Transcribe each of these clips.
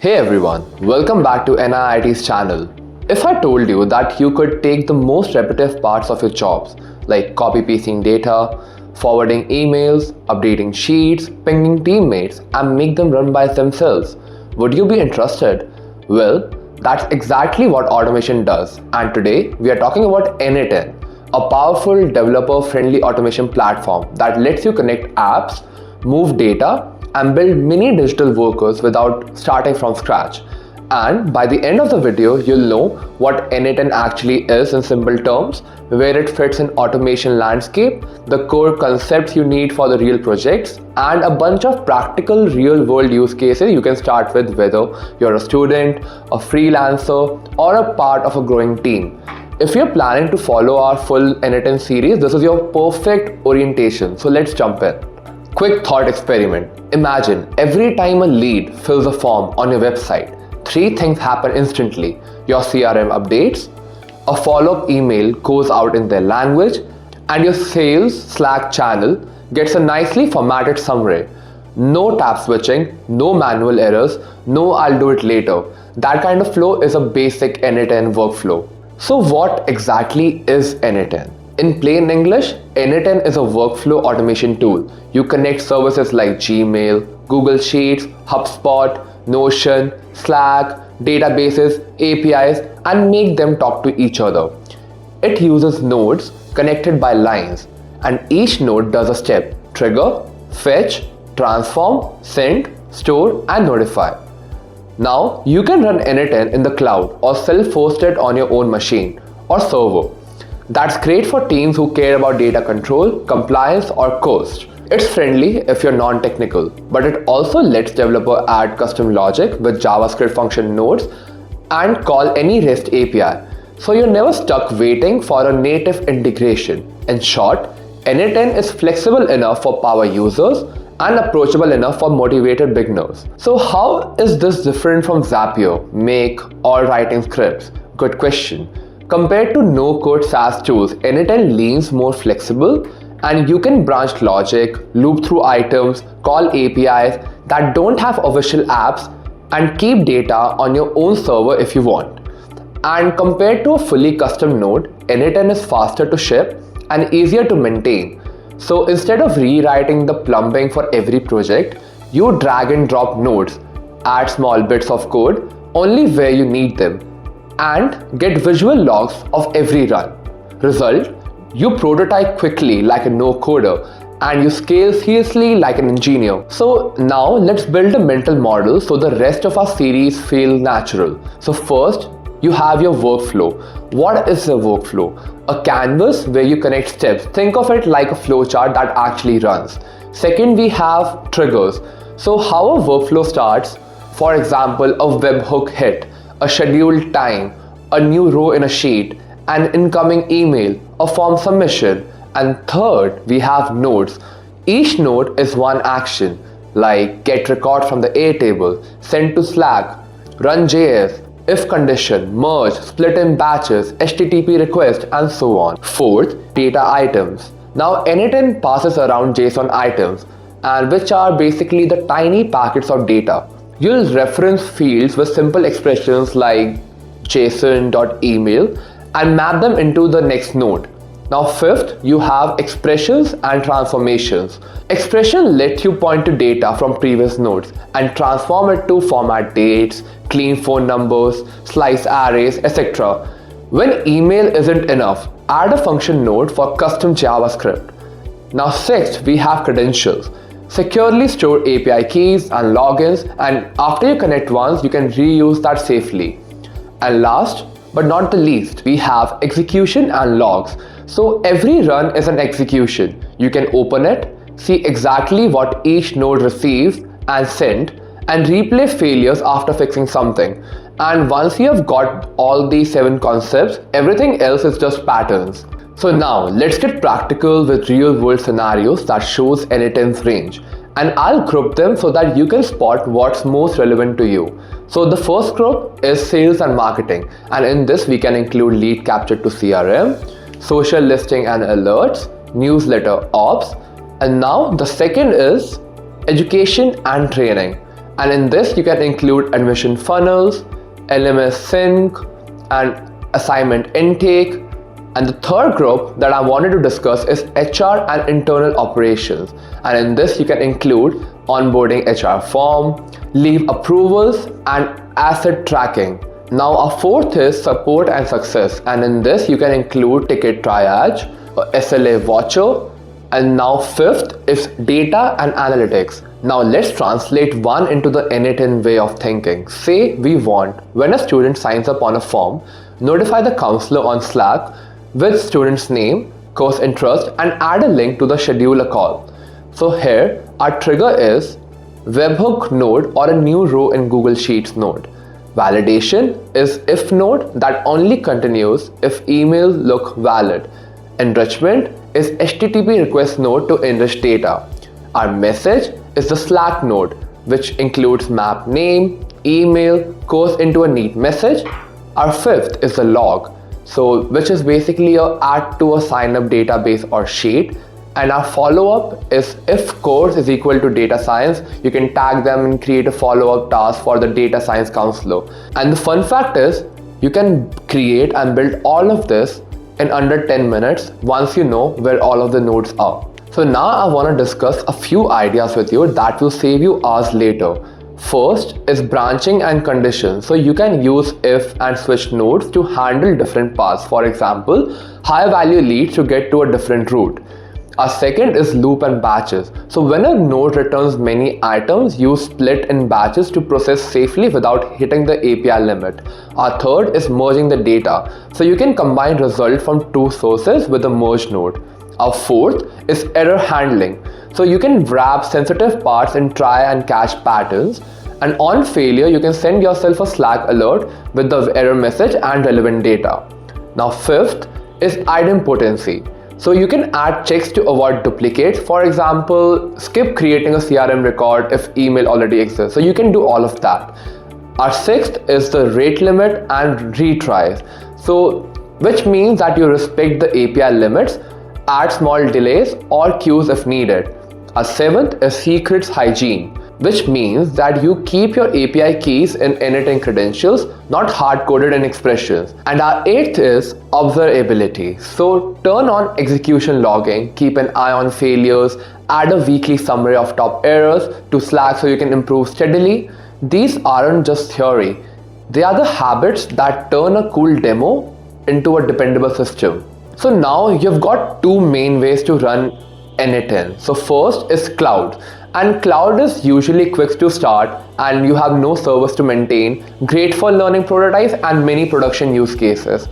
Hey everyone, welcome back to NIIT's channel. If I told you that you could take the most repetitive parts of your jobs, like copy-pasting data, forwarding emails, updating sheets, pinging teammates, and make them run by themselves, would you be interested? Well, that's exactly what automation does. And today, we are talking about n8n, a powerful developer-friendly automation platform that lets you connect apps, move data, and build mini digital workers without starting from scratch. And by the end of the video, you'll know what n8n actually is in simple terms, where it fits in automation landscape, the core concepts you need for the real projects, and a bunch of practical real-world use cases you can start with whether you're a student, a freelancer, or a part of a growing team. If you're planning to follow our full n8n series, this is your perfect orientation. So let's jump in. Quick thought experiment. Imagine every time a lead fills a form on your website, three things happen instantly. Your CRM updates, a follow-up email goes out in their language, and your sales Slack channel gets a nicely formatted summary. No tab switching, no manual errors, no I'll do it later. That kind of flow is a basic n8n workflow. So what exactly is n8n? In plain English, n8n is a workflow automation tool. You connect services like Gmail, Google Sheets, HubSpot, Notion, Slack, databases, APIs, and make them talk to each other. It uses nodes connected by lines, and each node does a step: trigger, fetch, transform, send, store, and notify. Now, you can run n8n in the cloud or self-host it on your own machine or server. That's great for teams who care about data control, compliance, or cost. It's friendly if you're non-technical, but it also lets developer add custom logic with JavaScript function nodes and call any REST API. So you're never stuck waiting for a native integration. In short, n8n is flexible enough for power users and approachable enough for motivated beginners. So how is this different from Zapier, Make, or writing scripts? Good question. Compared to no-code SaaS tools, n8n leans more flexible, and you can branch logic, loop through items, call APIs that don't have official apps, and keep data on your own server if you want. And compared to a fully custom node, n8n is faster to ship and easier to maintain. So instead of rewriting the plumbing for every project, you drag and drop nodes, add small bits of code only where you need them, and get visual logs of every run. Result, you prototype quickly like a no-coder, and you scale seriously like an engineer. So now let's build a mental model so the rest of our series feel natural. So first, you have your workflow. What is a workflow? A canvas where you connect steps. Think of it like a flowchart that actually runs. Second, we have triggers. So how a workflow starts, for example, a webhook hit, a scheduled time, a new row in a sheet, an incoming email, a form submission. And third, we have nodes. Each node is one action, like get record from the A table, send to Slack, run JS, if condition, merge, split in batches, HTTP request, and so on. Fourth, data items. Now n8n passes around JSON items, and which are basically the tiny packets of data. You'll reference fields with simple expressions like json.email and map them into the next node. Now fifth, you have expressions and transformations. Expression let you point to data from previous nodes and transform it to format dates, clean phone numbers, slice arrays, etc. When email isn't enough, add a function node for custom JavaScript. Now sixth, we have credentials. Securely store API keys and logins, and after you connect once, you can reuse that safely. And last but not the least, we have execution and logs. So every run is an execution. You can open it, see exactly what each node received and sent, and replay failures after fixing something. And once you have got all these 7 concepts, everything else is just patterns. So now let's get practical with real-world scenarios that shows n8n's range. And I'll group them so that you can spot what's most relevant to you. So the first group is sales and marketing. And in this we can include lead capture to CRM, social listing and alerts, newsletter ops. And now the second is education and training. And in this, you can include admission funnels, LMS sync, and assignment intake. And the third group that I wanted to discuss is HR and internal operations. And in this, you can include onboarding HR form, leave approvals, and asset tracking. Now, our fourth is support and success. And in this, you can include ticket triage, SLA watcher. And now fifth is data and analytics. Now let's translate one into the n8n way of thinking. Say we want, when a student signs up on a form, notify the counselor on Slack with student's name, course interest, and add a link to the schedule a call. So here, our trigger is webhook node or a new row in Google Sheets node. Validation is if node that only continues if emails look valid. Enrichment is HTTP request node to enrich data. Our message is the Slack node, which includes map name, email, course into a neat message. Our fifth is the log, which is basically a add to a sign up database or sheet. And our follow-up is if course is equal to data science, you can tag them and create a follow-up task for the data science counselor. And the fun fact is, you can create and build all of this in under 10 minutes once you know where all of the nodes are. So now I want to discuss a few ideas with you that will save you hours later. First is branching and conditions. So you can use if and switch nodes to handle different paths. For example, high value leads to get to a different route. Our second is loop and batches. So when a node returns many items, you split in batches to process safely without hitting the API limit. Our third is merging the data. So you can combine result from two sources with a merge node. Our fourth is error handling. So you can wrap sensitive parts and try and catch patterns. And on failure, you can send yourself a Slack alert with the error message and relevant data. Now fifth is idempotency. So you can add checks to avoid duplicates. For example, skip creating a CRM record if email already exists. So you can do all of that. Our sixth is the rate limit and retries. So which means that you respect the API limits, add small delays or queues if needed. Our seventh is secrets hygiene, which means that you keep your API keys in n8n credentials, not hard-coded in expressions. And our eighth is observability. So turn on execution logging, keep an eye on failures, add a weekly summary of top errors to Slack so you can improve steadily. These aren't just theory. They are the habits that turn a cool demo into a dependable system. So now you've got two main ways to run n8n. So first is cloud. And cloud is usually quick to start and you have no servers to maintain, great for learning prototypes and many production use cases.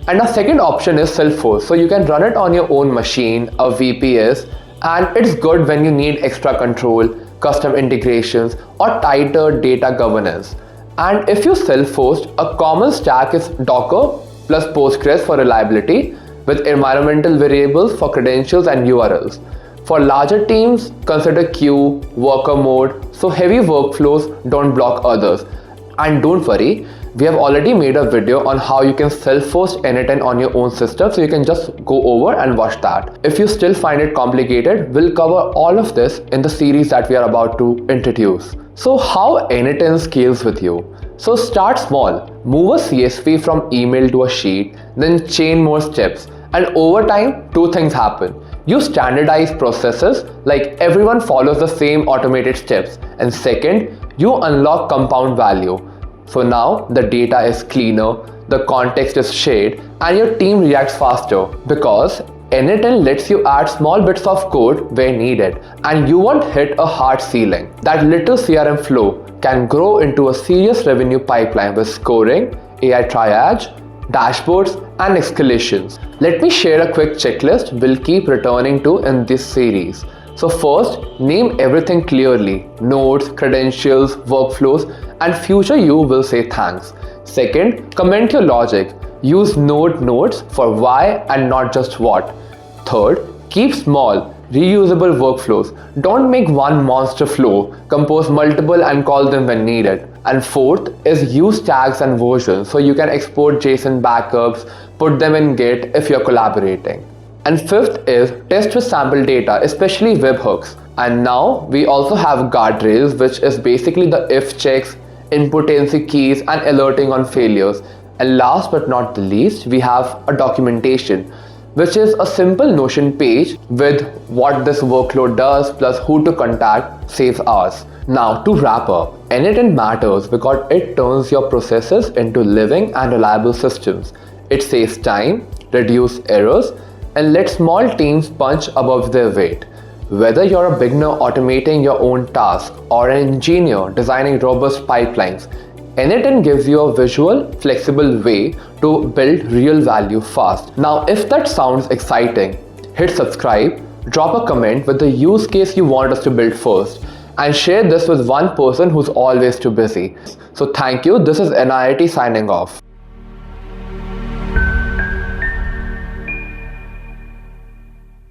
And our second option is self-host. So you can run it on your own machine, a VPS, and it's good when you need extra control, custom integrations, or tighter data governance. And if you self-host, a common stack is Docker plus Postgres for reliability with environmental variables for credentials and URLs. For larger teams, consider queue, worker mode, so heavy workflows don't block others. And don't worry, we have already made a video on how you can self-host n8n on your own system, so you can just go over and watch that. If you still find it complicated, we'll cover all of this in the series that we are about to introduce. So how n8n scales with you? So start small, move a CSV from email to a sheet, then chain more steps. And over time, two things happen. You standardize processes, like everyone follows the same automated steps. And second, you unlock compound value. So now the data is cleaner, the context is shared, and your team reacts faster because n8n lets you add small bits of code where needed, and you won't hit a hard ceiling. That little CRM flow can grow into a serious revenue pipeline with scoring, AI triage, dashboards, and escalations. Let me share a quick checklist we'll keep returning to in this series. So first, name everything clearly: nodes, credentials, workflows, and future you will say thanks. Second, comment your logic. Use nodes for why and not just what. Third, keep small, reusable workflows. Don't make one monster flow, compose multiple and call them when needed. And fourth is use tags and versions, so you can export JSON backups, put them in Git if you're collaborating. And fifth is test with sample data, especially webhooks. And now we also have guardrails, which is basically the if checks, inputancy keys, and alerting on failures. And last but not the least, we have a documentation, which is a simple Notion page with what this workload does plus who to contact saves hours. Now to wrap up, n8n matters because it turns your processes into living and reliable systems. It saves time, reduces errors, and lets small teams punch above their weight. Whether you're a beginner automating your own tasks or an engineer designing robust pipelines, n8n gives you a visual, flexible way to build real value fast. Now, if that sounds exciting, hit subscribe, drop a comment with the use case you want us to build first, and share this with one person who's always too busy. So thank you. This is NIIT signing off.